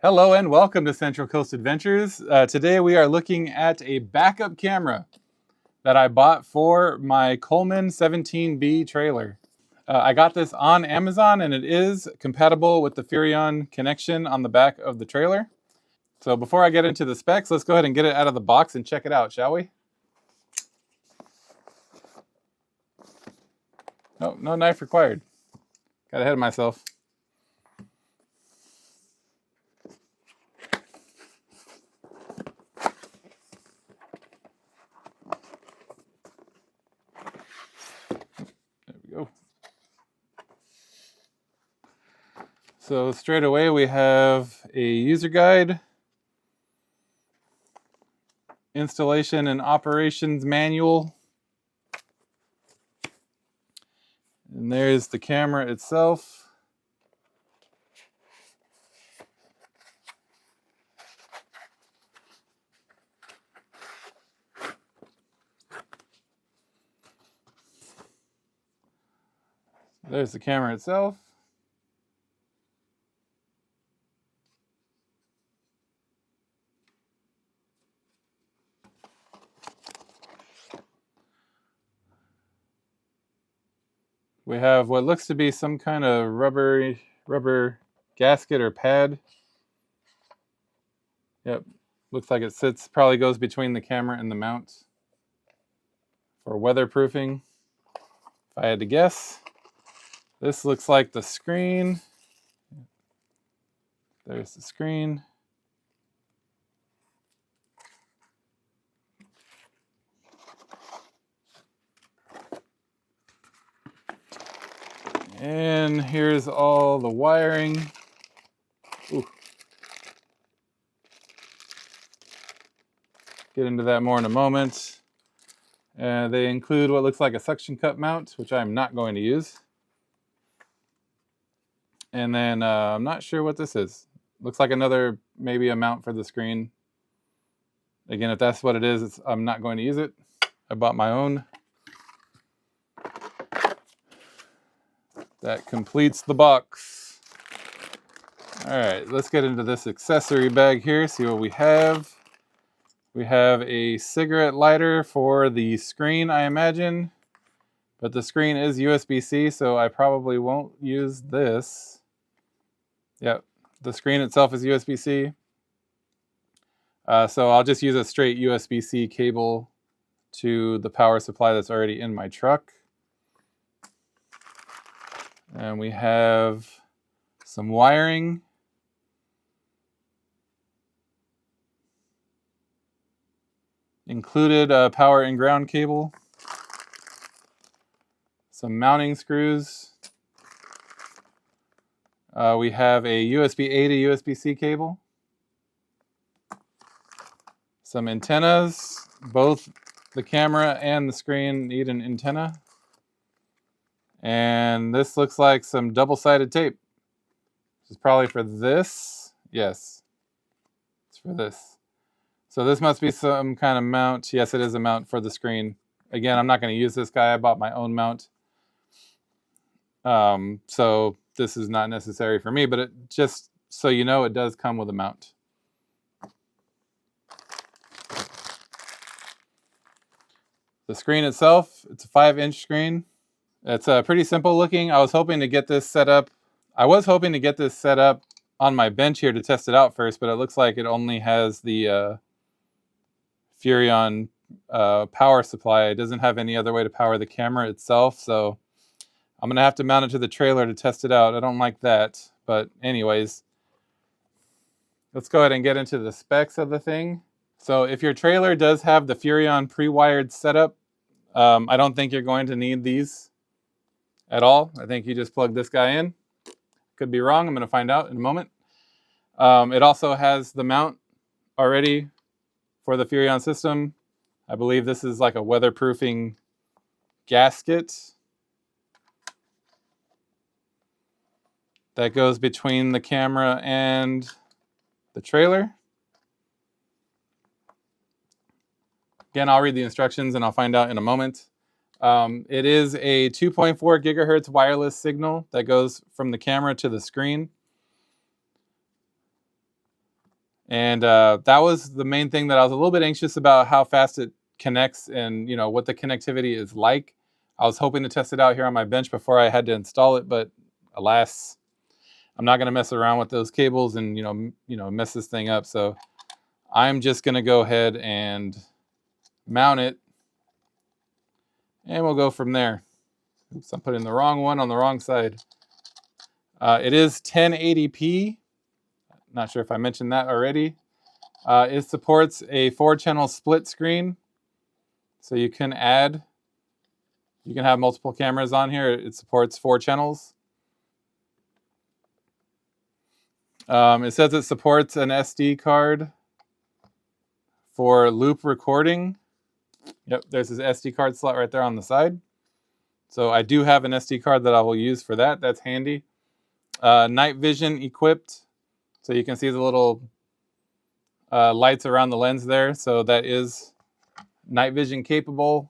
Hello and welcome to Central Coast Adventures. Today we are looking at a backup camera that I bought for my Coleman 17B trailer. I got this on Amazon and it is compatible with the Furrion connection on the back of the trailer. So before I get into the specs, let's go ahead and get it out of the box and check it out, shall we? Oh, no knife required. Got ahead of myself. There we go. So straight away we have a user guide, installation and operations manual, and there's the camera itself. There's the camera itself. We have what looks to be some kind of rubber gasket or pad. Yep, looks like it sits, probably goes between the camera and the mount for weatherproofing, if I had to guess. This looks like the screen. There's the screen. And here's all the wiring. Ooh. Get into that more in a moment. They include what looks like a suction cup mount, which I'm not going to use. And then I'm not sure what this is. Looks like another, maybe a mount for the screen. Again, if that's what it is, I'm not going to use it. I bought my own. That completes the box. All right, let's get into this accessory bag here, see what we have. We have a cigarette lighter for the screen, I imagine. But the screen is USB-C, so I probably won't use this. Yep, the screen itself is USB-C. So I'll just use a straight USB-C cable to the power supply that's already in my truck. And we have some wiring. Included a power and ground cable. Some mounting screws. We have a USB-A to USB-C cable. Some antennas. Both the camera and the screen need an antenna. And this looks like some double-sided tape. This is probably for this. Yes, it's for this. So this must be some kind of mount. Yes, it is a mount for the screen. Again, I'm not going to use this guy. I bought my own mount. So this is not necessary for me, but it just so you know, it does come with a mount. The screen itself, it's a 5-inch screen. It's pretty simple looking. I was hoping to get this set up. On my bench here to test it out first, but it looks like it only has the Furrion power supply. It doesn't have any other way to power the camera itself, so I'm gonna have to mount it to the trailer to test it out. I don't like that, but anyways, let's go ahead and get into the specs of the thing. So if your trailer does have the Furrion pre-wired setup, I don't think you're going to need these at all. I think you just plug this guy in. Could be wrong. I'm going to find out in a moment. It also has the mount already for the Furrion system. I believe this is like a weatherproofing gasket that goes between the camera and the trailer. Again, I'll read the instructions and I'll find out in a moment. It is a 2.4 gigahertz wireless signal that goes from the camera to the screen. And that was the main thing that I was a little bit anxious about, how fast it connects and what the connectivity is like. I was hoping to test it out here on my bench before I had to install it, but alas, I'm not going to mess around with those cables and mess this thing up. So I'm just going to go ahead and mount it, and we'll go from there. Oops, I'm putting the wrong one on the wrong side. It is 1080p. Not sure if I mentioned that already. It supports a 4-channel split screen, so you can have multiple cameras on here. It supports 4 channels. It says it supports an SD card for loop recording. Yep, there's this SD card slot right there on the side. So I do have an SD card that I will use for that. That's handy. Night vision equipped, so you can see the little lights around the lens there. So that is night vision capable.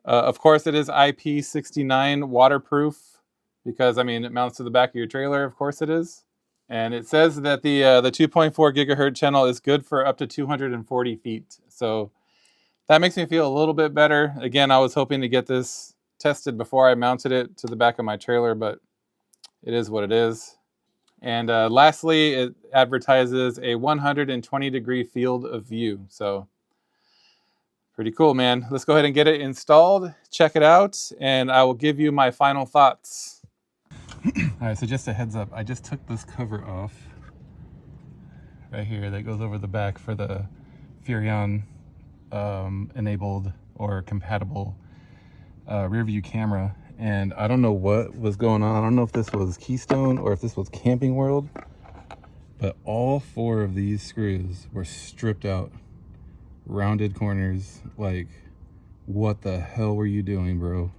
Of course, it is IP69 waterproof because, it mounts to the back of your trailer. Of course it is. And it says that the 2.4 gigahertz channel is good for up to 240 feet. So that makes me feel a little bit better. Again, I was hoping to get this tested before I mounted it to the back of my trailer, but it is what it is. And lastly, it advertises a 120-degree field of view. So pretty cool, man. Let's go ahead and get it installed, check it out, and I will give you my final thoughts. All right, so just a heads up, I just took this cover off right here that goes over the back for the Furrion enabled or compatible rear view camera, and I don't know what was going on. I don't know if this was Keystone or if this was Camping World, but all 4 of these screws were stripped out, rounded corners. Like, what the hell were you doing, bro?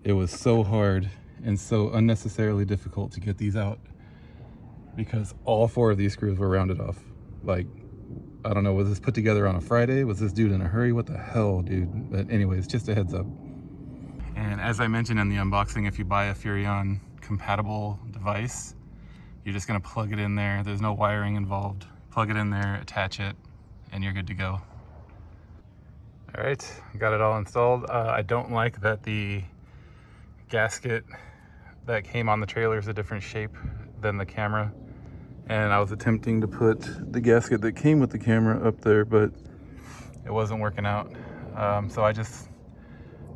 It was so hard and so unnecessarily difficult to get these out because all 4 of these screws were rounded off. Like, I don't know, was this put together on a Friday? Was this dude in a hurry? What the hell, dude? But anyways, just a heads up. And as I mentioned in the unboxing, if you buy a Furrion compatible device, you're just gonna plug it in there. There's no wiring involved. Plug it in there, attach it, and you're good to go. All right, got it all installed. I don't like that the gasket that came on the trailer is a different shape than the camera. And I was attempting to put the gasket that came with the camera up there, but it wasn't working out. So I just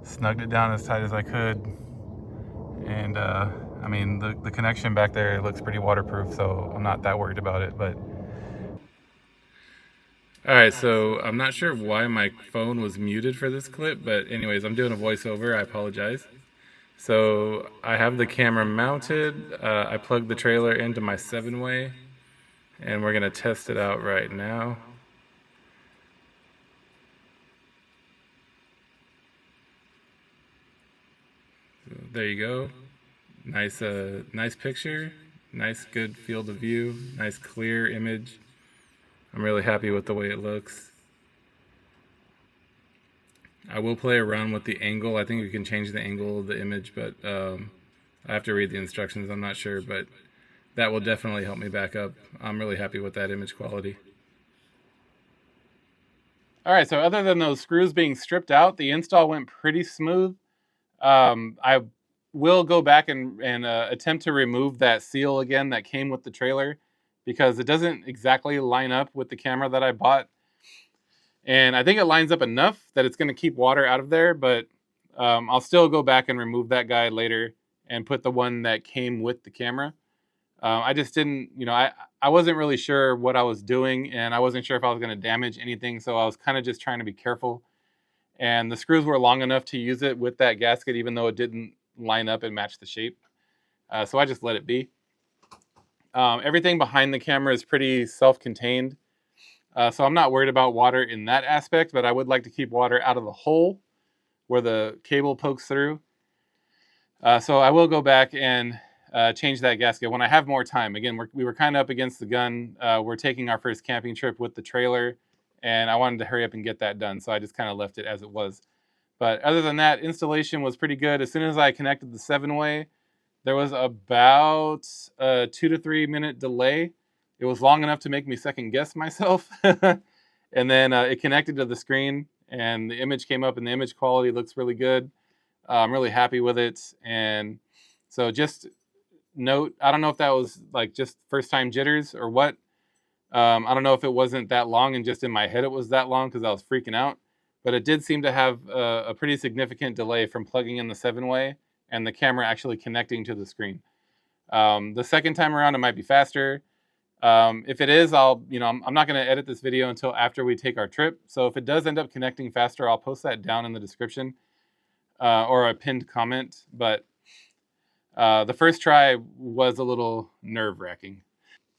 snugged it down as tight as I could. And the connection back there looks pretty waterproof, so I'm not that worried about it. But all right, so I'm not sure why my phone was muted for this clip, but anyways, I'm doing a voiceover. I apologize. So I have the camera mounted. I plugged the trailer into my 7-way, and we're gonna test it out right now. So there you go. Nice, nice picture. Nice, good field of view. Nice, clear image. I'm really happy with the way it looks. I will play around with the angle. I think we can change the angle of the image, but I have to read the instructions. I'm not sure, but that will definitely help me back up. I'm really happy with that image quality. All right, so other than those screws being stripped out, the install went pretty smooth. I will go back and attempt to remove that seal again that came with the trailer because it doesn't exactly line up with the camera that I bought. And I think it lines up enough that it's going to keep water out of there, but I'll still go back and remove that guy later and put the one that came with the camera. I just didn't, I wasn't really sure what I was doing, and I wasn't sure if I was going to damage anything, so I was kind of just trying to be careful. And the screws were long enough to use it with that gasket, even though it didn't line up and match the shape. So I just let it be. Everything behind the camera is pretty self-contained. So I'm not worried about water in that aspect, but I would like to keep water out of the hole where the cable pokes through. So I will go back and change that gasket when I have more time. Again, we were kind of up against the gun. We're taking our first camping trip with the trailer, and I wanted to hurry up and get that done, so I just kind of left it as it was. But other than that, installation was pretty good. As soon as I connected the 7-way, There was about a 2 to 3 minute delay. It was long enough to make me second guess myself. And then it connected to the screen, and the image came up, and the image quality looks really good. I'm really happy with it. And so just note, I don't know if that was like just first time jitters or what. I don't know if it wasn't that long and just in my head it was that long because I was freaking out. But it did seem to have a pretty significant delay from plugging in the 7-way and the camera actually connecting to the screen. The second time around, it might be faster. If it is, I'm not going to edit this video until after we take our trip. So if it does end up connecting faster, I'll post that down in the description or a pinned comment. But the first try was a little nerve-wracking.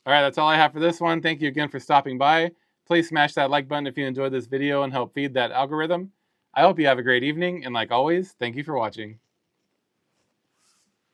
All right, that's all I have for this one. Thank you again for stopping by. Please smash that like button if you enjoyed this video and help feed that algorithm. I hope you have a great evening, and like always, thank you for watching.